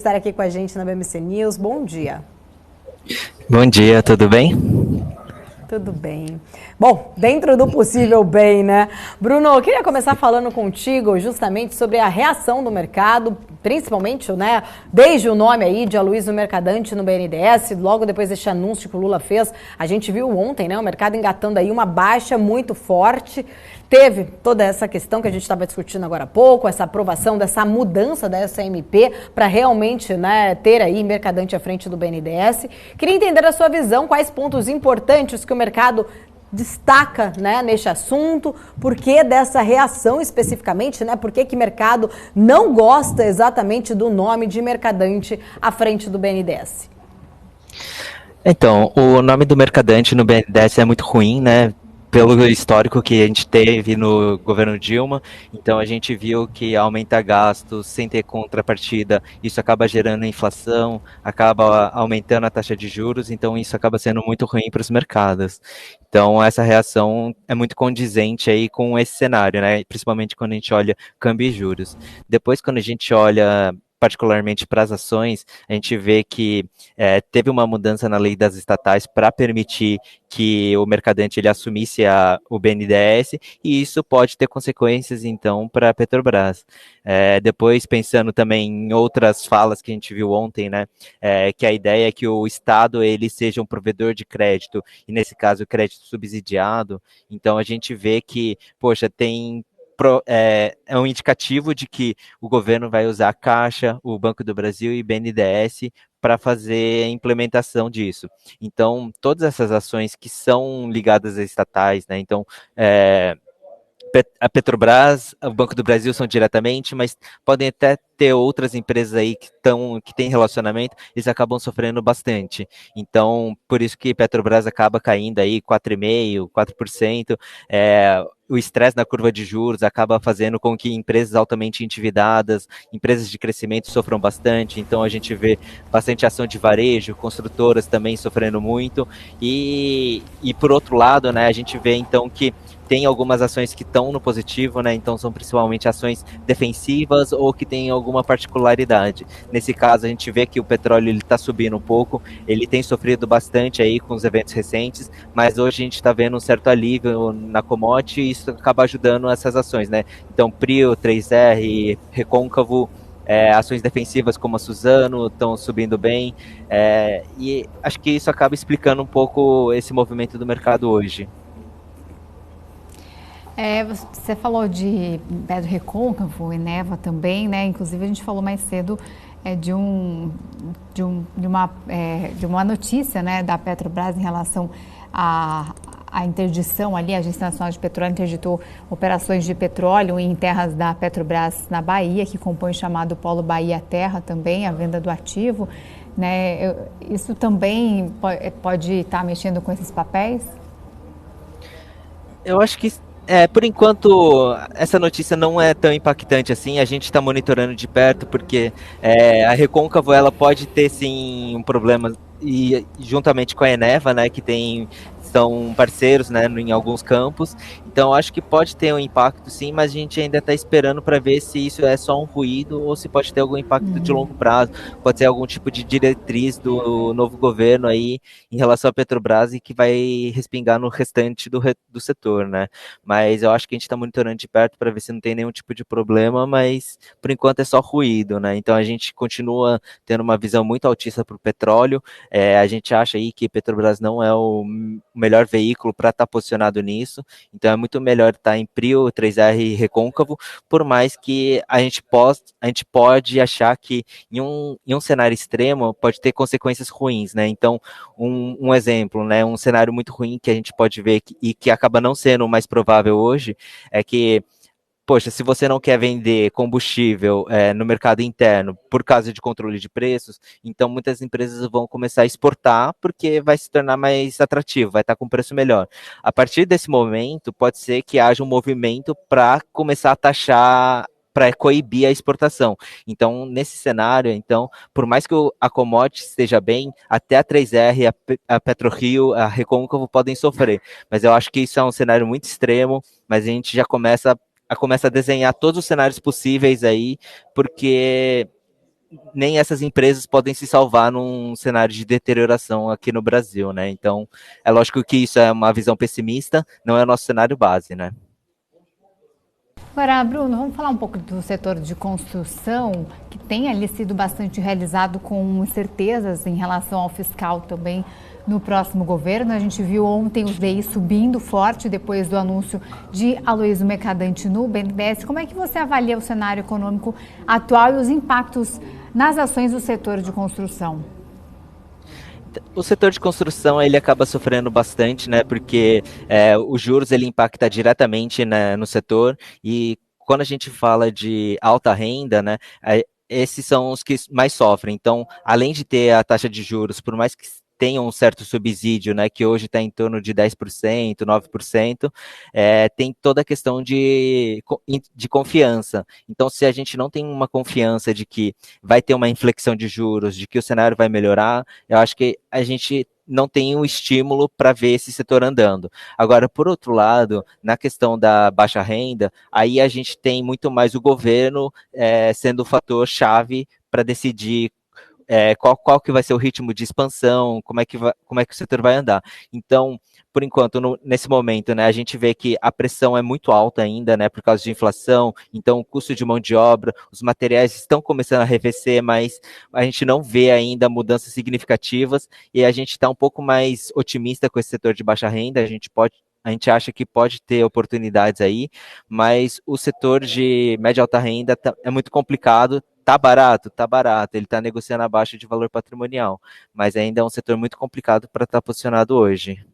Estar aqui com a gente na BMC News. Bom dia. Bom dia, tudo bem? Tudo bem. Bom, dentro do possível bem, né? Bruno, eu queria começar falando contigo justamente sobre a reação do mercado, principalmente, né, desde o nome aí de Aloysio Mercadante no BNDES, logo depois deste anúncio que o Lula fez, a gente viu ontem, né, o mercado engatando aí uma baixa muito forte. Teve toda essa questão que a gente estava discutindo agora há pouco, essa aprovação dessa mudança da SMP para realmente, né, ter aí Mercadante à frente do BNDES. Queria entender a sua visão, quais pontos importantes que o mercado destaca, né, neste assunto, por que dessa reação especificamente, né, por que o mercado não gosta exatamente do nome de Mercadante à frente do BNDES? Então, o nome do Mercadante no BNDES é muito ruim, né? Pelo histórico que a gente teve no governo Dilma, então a gente viu que aumenta gastos sem ter contrapartida, isso acaba gerando inflação, acaba aumentando a taxa de juros, então isso acaba sendo muito ruim para os mercados. Então essa reação é muito condizente aí com esse cenário, né? Principalmente quando a gente olha câmbio e juros. Depois, quando a gente olha particularmente para as ações, a gente vê que teve uma mudança na lei das estatais para permitir que o mercadante ele assumisse o BNDES, e isso pode ter consequências, então, para a Petrobras. Depois, pensando também em outras falas que a gente viu ontem, né, que a ideia é que o Estado ele seja um provedor de crédito, e nesse caso, crédito subsidiado, então a gente vê que, poxa, é um indicativo de que o governo vai usar a Caixa, o Banco do Brasil e o BNDES para fazer a implementação disso. Então, todas essas ações que são ligadas a estatais, né? Então, a Petrobras, o Banco do Brasil são diretamente, mas podem até ter outras empresas aí que têm relacionamento, eles acabam sofrendo bastante. Então, por isso que Petrobras acaba caindo aí 4,5%, 4%. O estresse na curva de juros acaba fazendo com que empresas altamente endividadas, empresas de crescimento sofram bastante. Então, a gente vê bastante ação de varejo, construtoras também sofrendo muito. E por outro lado, né, a gente vê então que tem algumas ações que estão no positivo, né? Então são principalmente ações defensivas ou que têm alguma particularidade. Nesse caso, a gente vê que o petróleo ele está subindo um pouco, ele tem sofrido bastante aí com os eventos recentes, mas hoje a gente está vendo um certo alívio na commodity e isso acaba ajudando essas ações, né? Então, Prio, 3R, Recôncavo, ações defensivas como a Suzano estão subindo bem, e acho que isso acaba explicando um pouco esse movimento do mercado hoje. Você falou de Pedro Recôncavo, Eneva também, né? Inclusive a gente falou mais cedo de uma notícia, né, da Petrobras em relação à interdição ali, a Agência Nacional de Petróleo interditou operações de petróleo em terras da Petrobras na Bahia, que compõe o chamado Polo Bahia Terra também, a venda do ativo, né? Isso também pode estar mexendo com esses papéis? Eu acho que por enquanto, essa notícia não é tão impactante assim. A gente está monitorando de perto porque a Recôncavo ela pode ter sim um problema e juntamente com a Eneva, né, que são parceiros, né, em alguns campos. Então, acho que pode ter um impacto, sim, mas a gente ainda está esperando para ver se isso é só um ruído ou se pode ter algum impacto de longo prazo. Pode ser algum tipo de diretriz do novo governo aí em relação à Petrobras e que vai respingar no restante do setor, né? Mas eu acho que a gente está monitorando de perto para ver se não tem nenhum tipo de problema, mas por enquanto é só ruído, né? Então a gente continua tendo uma visão muito altista para o petróleo. A gente acha aí que Petrobras não é o melhor veículo para estar posicionado nisso, então é muito melhor estar em Prio, 3R e Recôncavo, por mais que a gente pode achar que em um cenário extremo pode ter consequências ruins, né? Então, um exemplo, né? Um cenário muito ruim que a gente pode ver e que acaba não sendo o mais provável hoje é que, poxa, se você não quer vender combustível no mercado interno por causa de controle de preços, então muitas empresas vão começar a exportar porque vai se tornar mais atrativo, vai estar com preço melhor. A partir desse momento, pode ser que haja um movimento para começar a taxar, para coibir a exportação. Então, nesse cenário, então, por mais que a commodity esteja bem, até a 3R, a PetroRio, a Recôncavo podem sofrer. Mas eu acho que isso é um cenário muito extremo, mas a gente já começa a desenhar todos os cenários possíveis aí, porque nem essas empresas podem se salvar num cenário de deterioração aqui no Brasil, né? Então, é lógico que isso é uma visão pessimista, não é o nosso cenário base, né? Agora, Bruno, vamos falar um pouco do setor de construção, que tem ali sido bastante realizado com incertezas em relação ao fiscal também no próximo governo. A gente viu ontem os DI subindo forte depois do anúncio de Aloysio Mercadante no BNDES. Como é que você avalia o cenário econômico atual e os impactos nas ações do setor de construção? O setor de construção ele acaba sofrendo bastante, né? Porque os juros ele impacta diretamente, né, no setor, e quando a gente fala de alta renda, né, esses são os que mais sofrem. Então, além de ter a taxa de juros, por mais que tenha um certo subsídio, né, que hoje está em torno de 10%, 9%, tem toda a questão de confiança. Então, se a gente não tem uma confiança de que vai ter uma inflexão de juros, de que o cenário vai melhorar, eu acho que a gente não tem um estímulo para ver esse setor andando. Agora, por outro lado, na questão da baixa renda, aí a gente tem muito mais o governo sendo o fator chave para decidir qual que vai ser o ritmo de expansão, como é que o setor vai andar. Então, por enquanto, nesse momento, né, a gente vê que a pressão é muito alta ainda, né, por causa de inflação, então o custo de mão de obra, os materiais estão começando a arrefecer, mas a gente não vê ainda mudanças significativas, e a gente está um pouco mais otimista com esse setor de baixa renda, a gente acha que pode ter oportunidades aí, mas o setor de média e alta renda é muito complicado. Tá barato, ele está negociando abaixo de valor patrimonial, mas ainda é um setor muito complicado para estar posicionado hoje.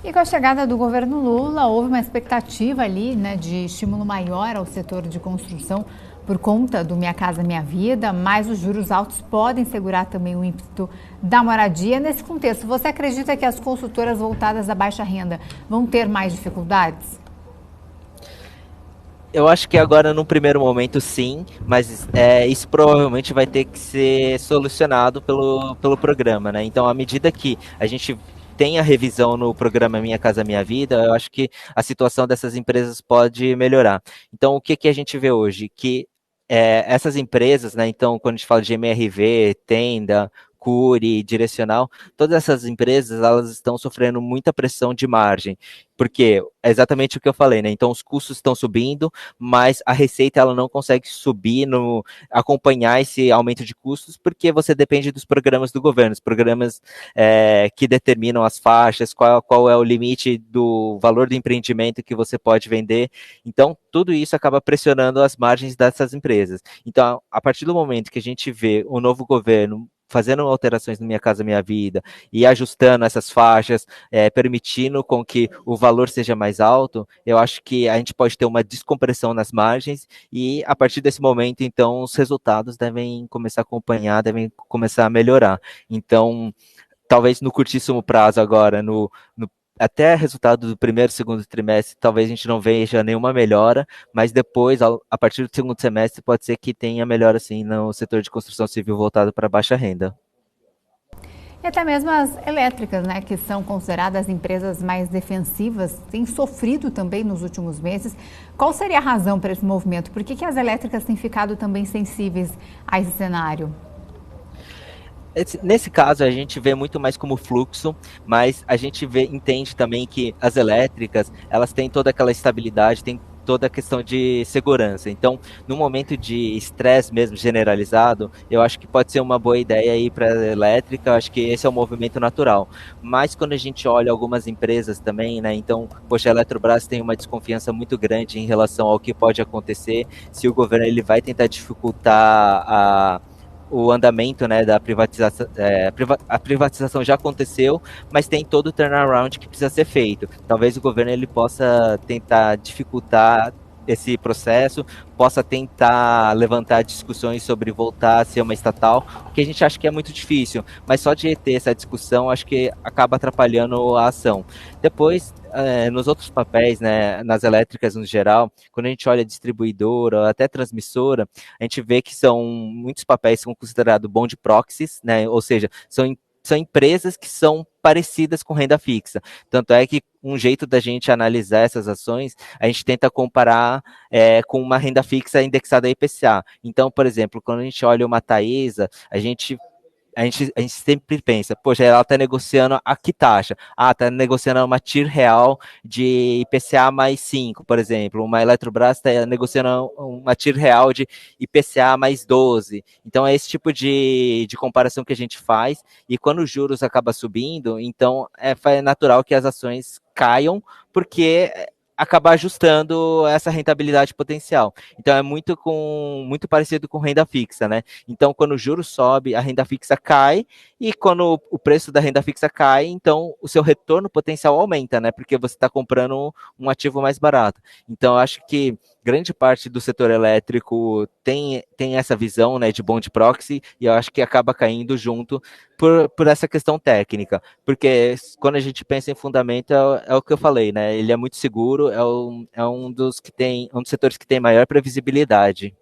E com a chegada do governo Lula, houve uma expectativa ali, né, de estímulo maior ao setor de construção por conta do Minha Casa Minha Vida, mas os juros altos podem segurar também o ímpeto da moradia. Nesse contexto, você acredita que as consultoras voltadas à baixa renda vão ter mais dificuldades? Eu acho que agora, num primeiro momento, sim, mas isso provavelmente vai ter que ser solucionado pelo programa, né? Então, à medida que a gente tem a revisão no programa Minha Casa Minha Vida, eu acho que a situação dessas empresas pode melhorar. Então, o que a gente vê hoje? Que essas empresas, né? Então, quando a gente fala de MRV, Tenda, Cury, Direcional, todas essas empresas, elas estão sofrendo muita pressão de margem, porque é exatamente o que eu falei, né? Então, os custos estão subindo, mas a receita ela não consegue subir, acompanhar esse aumento de custos, porque você depende dos programas do governo, os programas que determinam as faixas, qual é o limite do valor do empreendimento que você pode vender. Então, tudo isso acaba pressionando as margens dessas empresas. Então, a partir do momento que a gente vê o novo governo fazendo alterações no Minha Casa Minha Vida e ajustando essas faixas, permitindo com que o valor seja mais alto, eu acho que a gente pode ter uma descompressão nas margens e a partir desse momento, então, os resultados devem começar a acompanhar, devem começar a melhorar. Então, talvez no curtíssimo prazo agora, até resultado do primeiro e segundo trimestre, talvez a gente não veja nenhuma melhora, mas depois, a partir do segundo semestre, pode ser que tenha melhora sim no setor de construção civil voltado para baixa renda. E até mesmo as elétricas, né, que são consideradas empresas mais defensivas, têm sofrido também nos últimos meses. Qual seria a razão para esse movimento? Por que as elétricas têm ficado também sensíveis a esse cenário? Nesse caso, a gente vê muito mais como fluxo, mas a gente entende também que as elétricas, elas têm toda aquela estabilidade, tem toda a questão de segurança. Então, no momento de estresse mesmo generalizado, eu acho que pode ser uma boa ideia ir para a elétrica, eu acho que esse é um movimento natural. Mas quando a gente olha algumas empresas também, né, então, poxa, a Eletrobras tem uma desconfiança muito grande em relação ao que pode acontecer, se o governo ele vai tentar dificultar o andamento, né, da privatização. A privatização já aconteceu, mas tem todo o turnaround que precisa ser feito. Talvez o governo ele possa tentar dificultar esse processo, possa tentar levantar discussões sobre voltar a ser uma estatal, o que a gente acha que é muito difícil, mas só de ter essa discussão, acho que acaba atrapalhando a ação. Depois, nos outros papéis, né, nas elétricas no geral, quando a gente olha distribuidora, até transmissora, a gente vê que muitos papéis são considerados bond proxies, né, ou seja, são são empresas que são parecidas com renda fixa. Tanto é que um jeito da gente analisar essas ações, a gente tenta comparar com uma renda fixa indexada a IPCA. Então, por exemplo, quando a gente olha uma Taesa, a gente sempre pensa, poxa, ela está negociando a que taxa? Ah, está negociando uma TIR real de IPCA mais 5, por exemplo. Uma Eletrobras está negociando uma TIR real de IPCA mais 12. Então, é esse tipo de comparação que a gente faz. E quando os juros acabam subindo, então é natural que as ações caiam, porque acabar ajustando essa rentabilidade potencial. Então é muito parecido com renda fixa, né? Então quando o juro sobe, a renda fixa cai, e quando o preço da renda fixa cai, então o seu retorno potencial aumenta, né? Porque você está comprando um ativo mais barato. Então eu acho que grande parte do setor elétrico tem essa visão, né, de bond proxy, e eu acho que acaba caindo junto por essa questão técnica. Porque quando a gente pensa em fundamento, é o que eu falei, né? Ele é muito seguro, é um dos setores que tem maior previsibilidade.